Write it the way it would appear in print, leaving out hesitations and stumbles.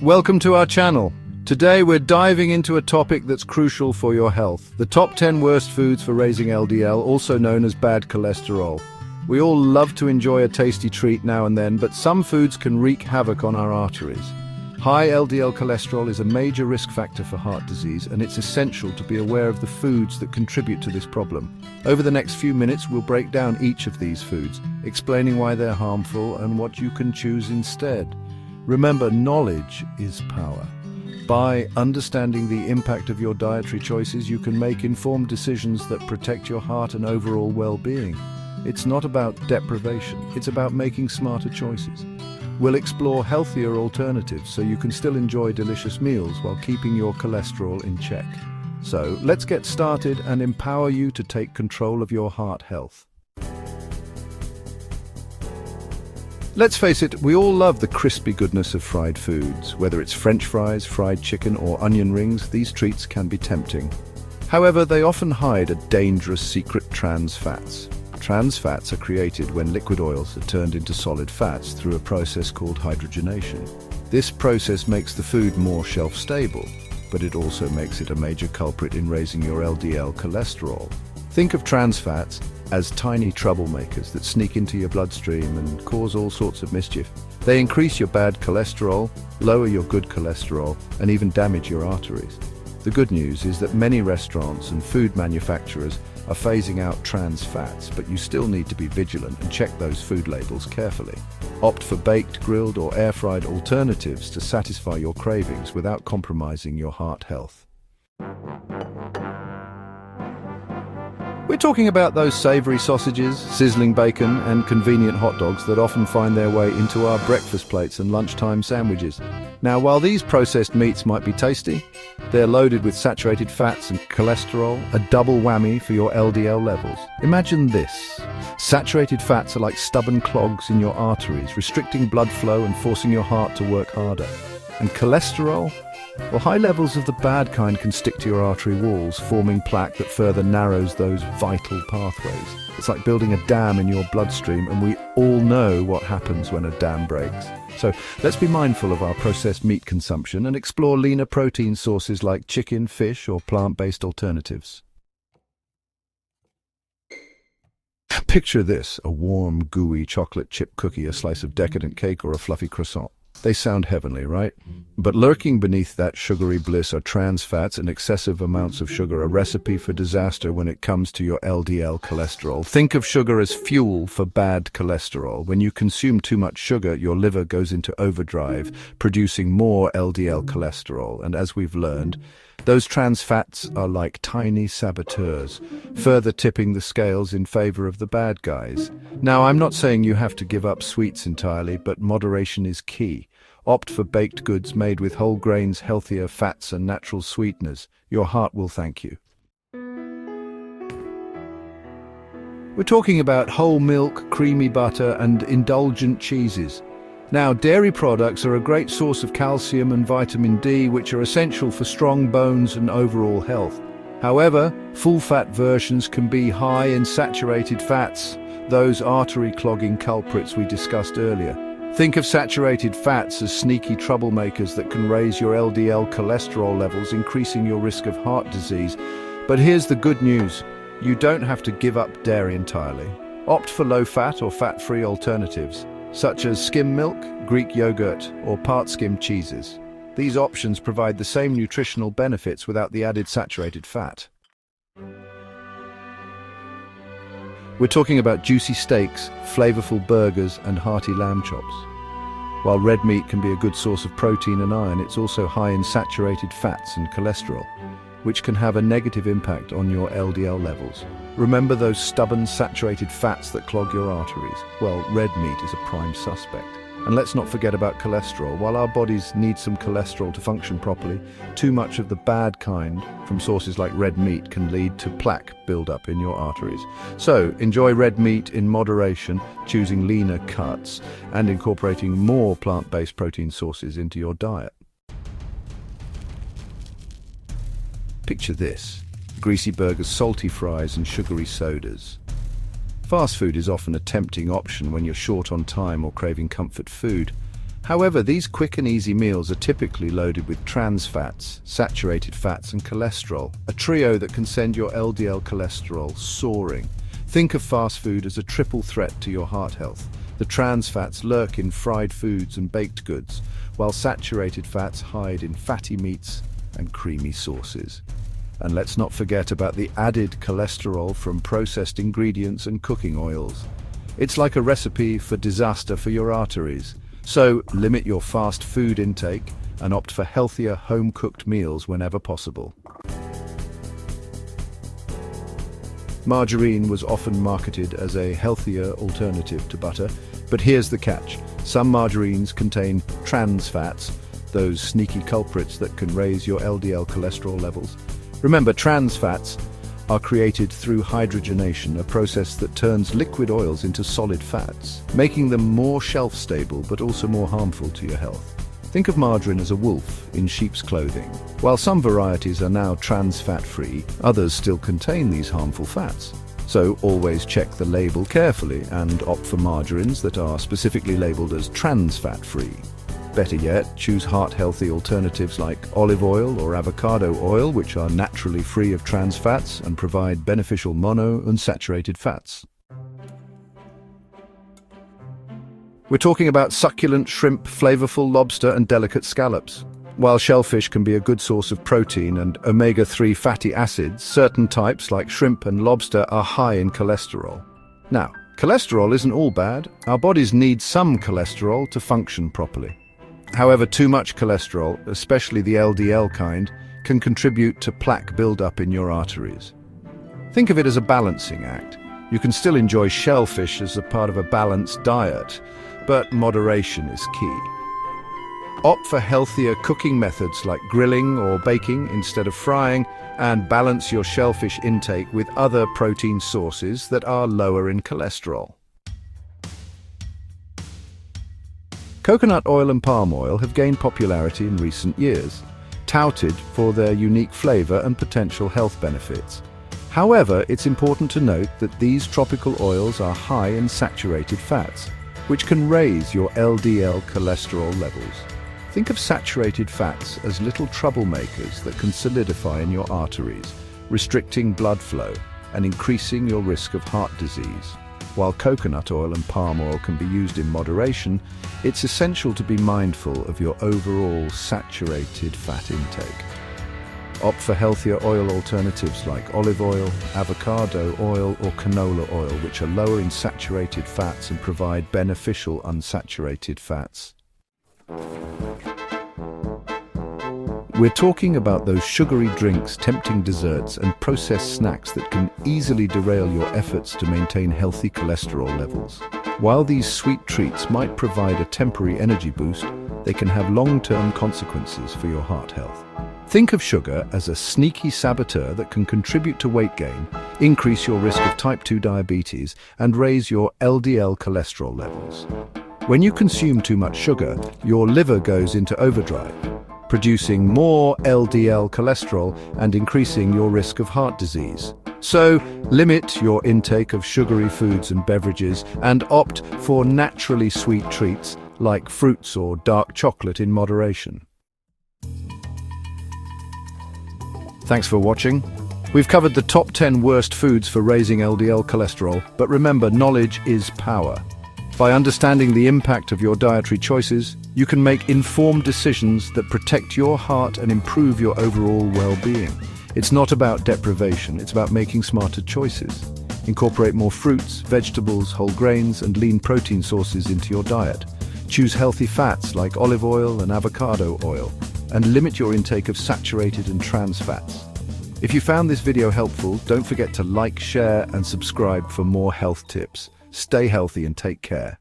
Welcome to our channel. Today we're diving into a topic that's crucial for your health. The top 10 worst foods for raising LDL, also known as bad cholesterol. We all love to enjoy a tasty treat now and then, but some foods can wreak havoc on our arteries. High LDL cholesterol is a major risk factor for heart disease, and it's essential to be aware of the foods that contribute to this problem. Over the next few minutes, we'll break down each of these foods, explaining why they're harmful and what you can choose instead. Remember, knowledge is power. By understanding the impact of your dietary choices, you can make informed decisions that protect your heart and overall well-being. It's not about deprivation, it's about making smarter choices. We'll explore healthier alternatives so you can still enjoy delicious meals while keeping your cholesterol in check. So, let's get started and empower you to take control of your heart health. Let's face it, we all love the crispy goodness of fried foods. Whether it's French fries, fried chicken, or onion rings, these treats can be tempting. However, they often hide a dangerous secret: trans fats. Trans fats are created when liquid oils are turned into solid fats through a process called hydrogenation. This process makes the food more shelf-stable, but it also makes it a major culprit in raising your LDL cholesterol. Think of trans fats as tiny troublemakers that sneak into your bloodstream and cause all sorts of mischief. They increase your bad cholesterol, lower your good cholesterol, and even damage your arteries. The good news is that many restaurants and food manufacturers are phasing out trans fats, but you still need to be vigilant and check those food labels carefully. Opt for baked, grilled, or air-fried alternatives to satisfy your cravings without compromising your heart health. We're talking about those savory sausages, sizzling bacon, and convenient hot dogs that often find their way into our breakfast plates and lunchtime sandwiches. Now, while these processed meats might be tasty, they're loaded with saturated fats and cholesterol, a double whammy for your LDL levels. Imagine this. Saturated fats are like stubborn clogs in your arteries, restricting blood flow and forcing your heart to work harder. And cholesterol? Well, high levels of the bad kind can stick to your artery walls, forming plaque that further narrows those vital pathways. It's like building a dam in your bloodstream, and we all know what happens when a dam breaks. So let's be mindful of our processed meat consumption and explore leaner protein sources like chicken, fish, or plant-based alternatives. Picture this: a warm, gooey chocolate chip cookie, a slice of decadent cake, or a fluffy croissant. They sound heavenly, right? But lurking beneath that sugary bliss are trans fats and excessive amounts of sugar, a recipe for disaster when it comes to your LDL cholesterol. Think of sugar as fuel for bad cholesterol. When you consume too much sugar, your liver goes into overdrive, producing more LDL cholesterol. And as we've learned, those trans fats are like tiny saboteurs, further tipping the scales in favor of the bad guys. Now, I'm not saying you have to give up sweets entirely, but moderation is key. Opt for baked goods made with whole grains, healthier fats, and natural sweeteners. Your heart will thank you. We're talking about whole milk, creamy butter, and indulgent cheeses. Now, dairy products are a great source of calcium and vitamin D, which are essential for strong bones and overall health. However, full-fat versions can be high in saturated fats, those artery-clogging culprits we discussed earlier. Think of saturated fats as sneaky troublemakers that can raise your LDL cholesterol levels, increasing your risk of heart disease. But here's the good news: you don't have to give up dairy entirely. Opt for low-fat or fat-free alternatives, such as skim milk, Greek yogurt, or part-skim cheeses. These options provide the same nutritional benefits without the added saturated fat. We're talking about juicy steaks, flavorful burgers, and hearty lamb chops. While red meat can be a good source of protein and iron, it's also high in saturated fats and cholesterol, which can have a negative impact on your LDL levels. Remember those stubborn saturated fats that clog your arteries? Well, red meat is a prime suspect. And let's not forget about cholesterol. While our bodies need some cholesterol to function properly, too much of the bad kind from sources like red meat can lead to plaque buildup in your arteries. So, enjoy red meat in moderation, choosing leaner cuts, and incorporating more plant-based protein sources into your diet. Picture this: greasy burgers, salty fries, and sugary sodas. Fast food is often a tempting option when you're short on time or craving comfort food. However, these quick and easy meals are typically loaded with trans fats, saturated fats, and cholesterol, a trio that can send your LDL cholesterol soaring. Think of fast food as a triple threat to your heart health. The trans fats lurk in fried foods and baked goods, while saturated fats hide in fatty meats and creamy sauces. And let's not forget about the added cholesterol from processed ingredients and cooking oils. It's like a recipe for disaster for your arteries. So limit your fast food intake and opt for healthier home-cooked meals whenever possible. Margarine was often marketed as a healthier alternative to butter, but here's the catch. Some margarines contain trans fats, those sneaky culprits that can raise your LDL cholesterol levels. Remember, trans fats are created through hydrogenation, a process that turns liquid oils into solid fats, making them more shelf-stable but also more harmful to your health. Think of margarine as a wolf in sheep's clothing. While some varieties are now trans fat-free, others still contain these harmful fats. So always check the label carefully and opt for margarines that are specifically labeled as trans fat-free. Better yet, choose heart-healthy alternatives like olive oil or avocado oil, which are naturally free of trans fats and provide beneficial monounsaturated fats. We're talking about succulent shrimp, flavorful lobster, and delicate scallops. While shellfish can be a good source of protein and omega-3 fatty acids, certain types like shrimp and lobster are high in cholesterol. Now, cholesterol isn't all bad. Our bodies need some cholesterol to function properly. However, too much cholesterol, especially the LDL kind, can contribute to plaque buildup in your arteries. Think of it as a balancing act. You can still enjoy shellfish as a part of a balanced diet, but moderation is key. Opt for healthier cooking methods like grilling or baking instead of frying, and balance your shellfish intake with other protein sources that are lower in cholesterol. Coconut oil and palm oil have gained popularity in recent years, touted for their unique flavor and potential health benefits. However, it's important to note that these tropical oils are high in saturated fats, which can raise your LDL cholesterol levels. Think of saturated fats as little troublemakers that can solidify in your arteries, restricting blood flow and increasing your risk of heart disease. While coconut oil and palm oil can be used in moderation, it's essential to be mindful of your overall saturated fat intake. Opt for healthier oil alternatives like olive oil, avocado oil, or canola oil, which are lower in saturated fats and provide beneficial unsaturated fats. We're talking about those sugary drinks, tempting desserts, and processed snacks that can easily derail your efforts to maintain healthy cholesterol levels. While these sweet treats might provide a temporary energy boost, they can have long-term consequences for your heart health. Think of sugar as a sneaky saboteur that can contribute to weight gain, increase your risk of type 2 diabetes, and raise your LDL cholesterol levels. When you consume too much sugar, your liver goes into overdrive, producing more LDL cholesterol and increasing your risk of heart disease. So, limit your intake of sugary foods and beverages and opt for naturally sweet treats like fruits or dark chocolate in moderation. Thanks for watching. We've covered the top 10 worst foods for raising LDL cholesterol, but remember, knowledge is power. By understanding the impact of your dietary choices, you can make informed decisions that protect your heart and improve your overall well-being. It's not about deprivation, it's about making smarter choices. Incorporate more fruits, vegetables, whole grains, and lean protein sources into your diet. Choose healthy fats like olive oil and avocado oil, and limit your intake of saturated and trans fats. If you found this video helpful, don't forget to like, share, and subscribe for more health tips. Stay healthy and take care.